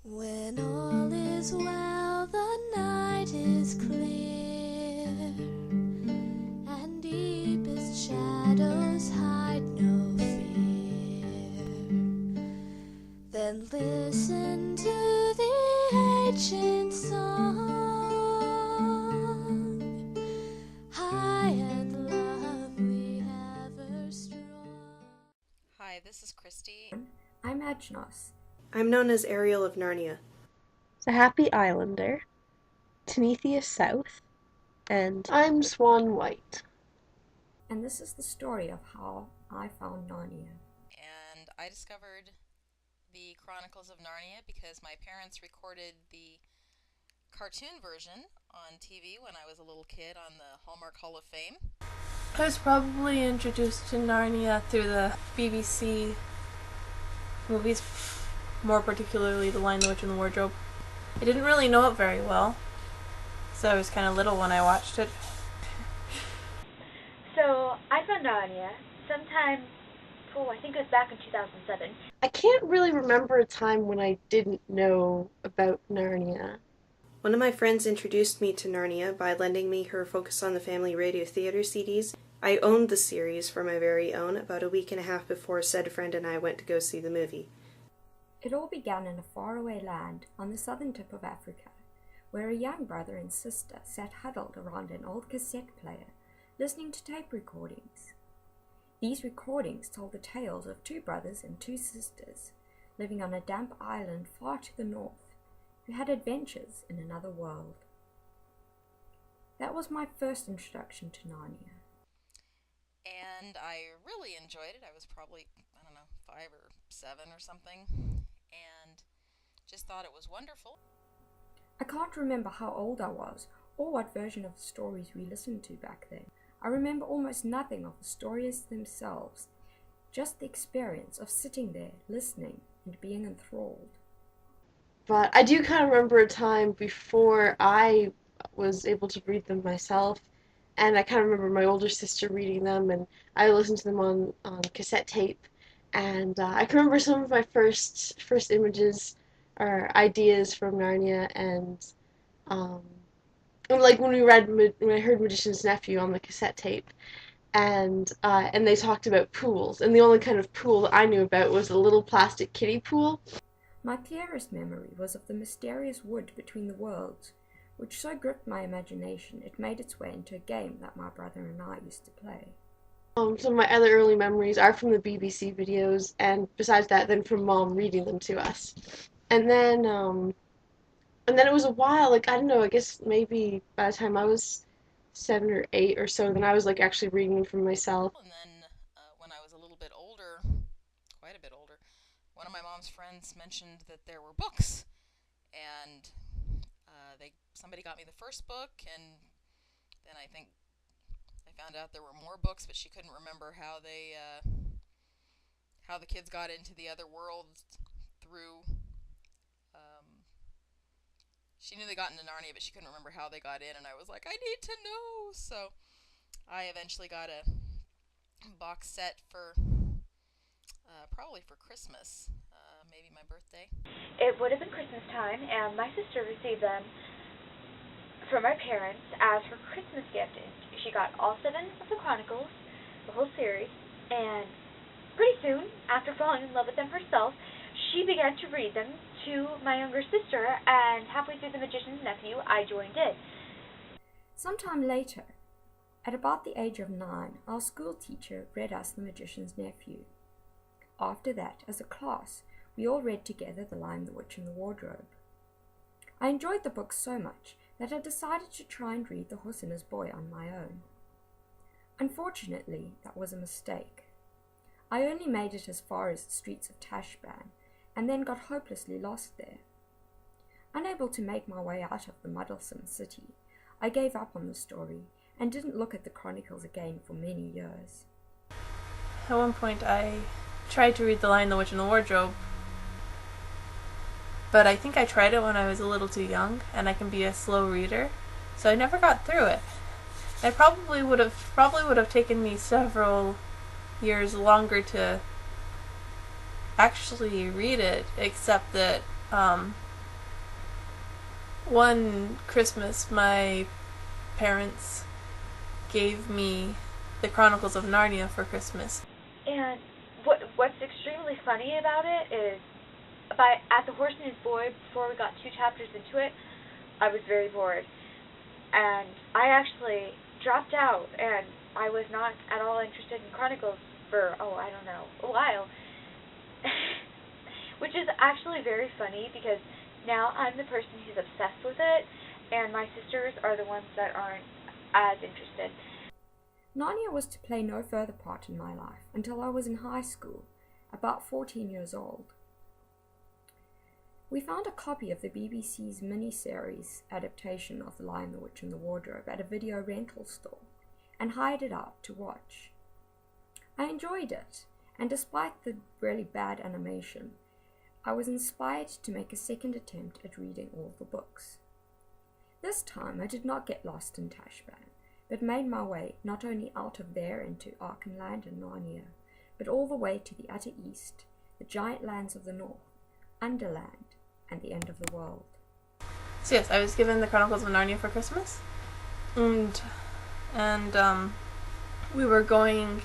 When all is well, the night is clear, and deepest shadows hide no fear. Then listen to the ancient song, high and lovely, ever strong. Hi, this is Christy. I'm Ajnos. I'm known as Ariel of Narnia. The Happy Islander, Tanithia South, and I'm Swan White. And this is the story of how I found Narnia. And I discovered the Chronicles of Narnia because my parents recorded the cartoon version on TV when I was a little kid on the Hallmark Hall of Fame. I was probably introduced to Narnia through the BBC movies, more particularly The Lion, the Witch, and the Wardrobe. I didn't really know it very well, so I was kind of little when I watched it. So, I found Narnia sometime, I think it was back in 2007. I can't really remember a time when I didn't know about Narnia. One of my friends introduced me to Narnia by lending me her Focus on the Family Radio Theater CDs. I owned the series for my very own about a week and a half before said friend and I went to go see the movie. It all began in a faraway land on the southern tip of Africa, where a young brother and sister sat huddled around an old cassette player, listening to tape recordings. These recordings told the tales of two brothers and two sisters, living on a damp island far to the north, who had adventures in another world. That was my first introduction to Narnia. And I really enjoyed it. I was probably, 5 or 7 or something, and just thought it was wonderful. I can't remember how old I was, or what version of the stories we listened to back then. I remember almost nothing of the stories themselves, just the experience of sitting there, listening, and being enthralled. But I do kind of remember a time before I was able to read them myself, and I kind of remember my older sister reading them, and I listened to them on cassette tape. And I can remember some of my first images or ideas from Narnia, and like when I heard Magician's Nephew on the cassette tape, and they talked about pools, and the only kind of pool that I knew about was a little plastic kiddie pool. My clearest memory was of the mysterious wood between the worlds, which so gripped my imagination it made its way into a game that my brother and I used to play. Some of my other early memories are from the BBC videos, and besides that, then from Mom reading them to us. And then it was a while, I don't know, I guess maybe by the time I was 7 or 8 or so, then I was actually reading them for myself. And then when I was a little bit older, quite a bit older, one of my mom's friends mentioned that there were books, and somebody got me the first book, and then I think I found out there were more books, but she couldn't remember how the kids got into the other world through. She knew they got into Narnia, but she couldn't remember how they got in, and I was like, I need to know. So I eventually got a box set for probably for Christmas, maybe my birthday. It would have been Christmas time, and my sister received them from our parents as her Christmas gift. She got all 7 of the Chronicles, the whole series, and pretty soon, after falling in love with them herself, she began to read them to my younger sister, and halfway through The Magician's Nephew, I joined in. Sometime later, at about the age of 9, our school teacher read us The Magician's Nephew. After that, as a class, we all read together The Lion, the Witch, and the Wardrobe. I enjoyed the book so much that I decided to try and read The Horse and His Boy on my own. Unfortunately, that was a mistake. I only made it as far as the streets of Tashban, and then got hopelessly lost there. Unable to make my way out of the muddlesome city, I gave up on the story and didn't look at the Chronicles again for many years. At one point I tried to read The Lion, the Witch, and the Wardrobe, but I think I tried it when I was a little too young, and I can be a slow reader, so I never got through it. It probably would have taken me several years longer to actually read it, except that One Christmas, my parents gave me the Chronicles of Narnia for Christmas. And what's extremely funny about it is, at the Horse and His Boy, before we got 2 chapters into it, I was very bored, and I actually dropped out, and I was not at all interested in Chronicles for I don't know, a while, which is actually very funny because now I'm the person who's obsessed with it, and my sisters are the ones that aren't as interested. Narnia was to play no further part in my life until I was in high school, about 14 years old. We found a copy of the BBC's miniseries adaptation of The Lion, the Witch, and the Wardrobe at a video rental store and hired it out to watch. I enjoyed it, and despite the really bad animation, I was inspired to make a second attempt at reading all the books. This time I did not get lost in Tashbaan, but made my way not only out of there into Archenland and Narnia, but all the way to the utter east, the giant lands of the north, Underland, and the end of the world. So yes, I was given the Chronicles of Narnia for Christmas, and we were going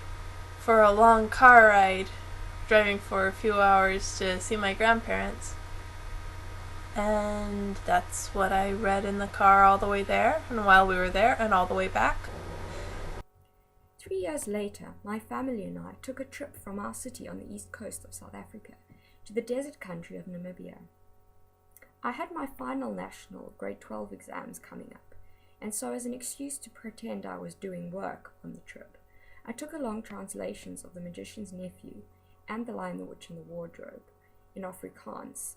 for a long car ride, driving for a few hours to see my grandparents, and that's what I read in the car all the way there, and while we were there, and all the way back. 3 years later, my family and I took a trip from our city on the east coast of South Africa to the desert country of Namibia. I had my final national grade 12 exams coming up, and so as an excuse to pretend I was doing work on the trip, I took along translations of The Magician's Nephew and The Lion, the Witch, and the Wardrobe in Afrikaans.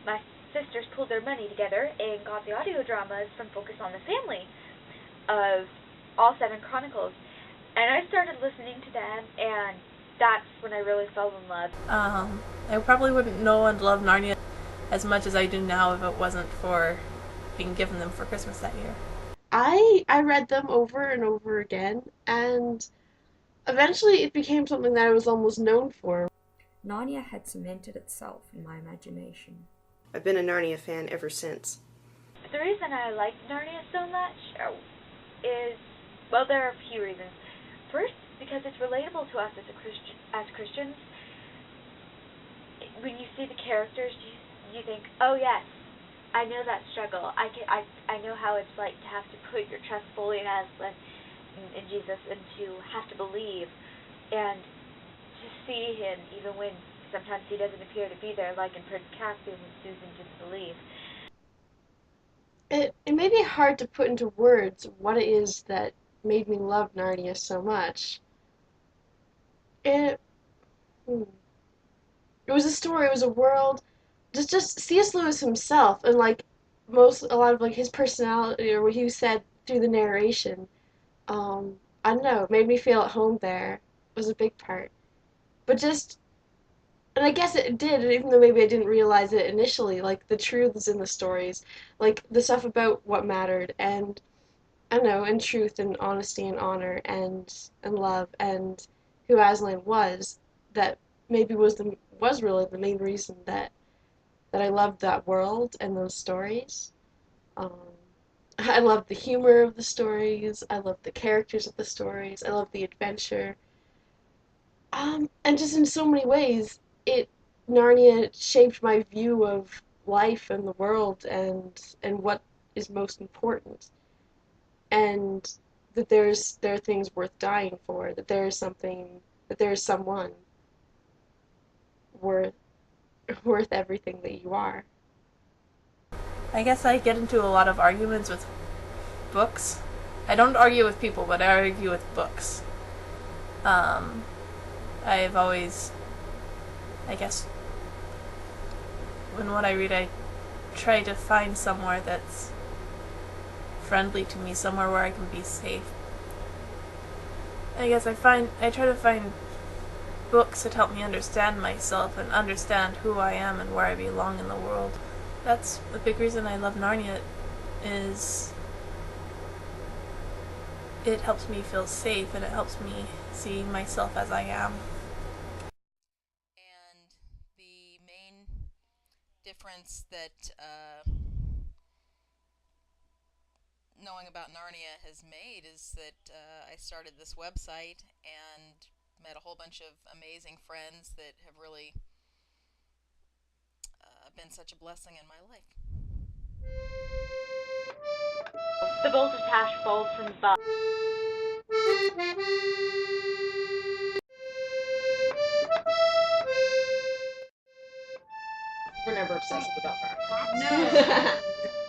My sisters pulled their money together and got the audio dramas from Focus on the Family of all 7 Chronicles, and I started listening to them, and that's when I really fell in love. I probably wouldn't know and love Narnia as much as I do now if it wasn't for being given them for Christmas that year. I read them over and over again, and eventually it became something that I was almost known for. Narnia had cemented itself in my imagination. I've been a Narnia fan ever since. The reason I like Narnia so much is, well, there are a few reasons. First, because it's relatable to us as Christians. When you see the characters, you think, oh yes, I know that struggle. I know how it's like to have to put your trust fully in Jesus and to have to believe and to see him even when sometimes he doesn't appear to be there, like in Prince Caspian when Susan didn't believe. It may be hard to put into words what it is that made me love Narnia so much. It was a story, it was a world, just C.S. Lewis himself, and like a lot of like his personality or what he said through the narration, I don't know, it made me feel at home there. It was a big part. But and I guess it did, even though maybe I didn't realize it initially, like the truths in the stories, like the stuff about what mattered, and I don't know, and truth and honesty and honor and love and who Aslan was, that maybe was really the main reason that I loved that world and those stories. I loved the humor of the stories. I loved the characters of the stories. I loved the adventure. And just in so many ways, Narnia shaped my view of life and the world and what is most important. And that there are things worth dying for, that there is someone worth everything that you are. I guess I get into a lot of arguments with books. I don't argue with people, but I argue with books. I've always, I guess, when what I read, I try to find somewhere that's friendly to me, somewhere where I can be safe. I guess I try to find books that help me understand myself and understand who I am and where I belong in the world. That's the big reason I love Narnia, is it helps me feel safe and it helps me see myself as I am. And the main difference that knowing about Narnia has made is that I started this website and met a whole bunch of amazing friends that have really been such a blessing in my life. The bolt of Tash falls from above. We're never obsessive about that. No.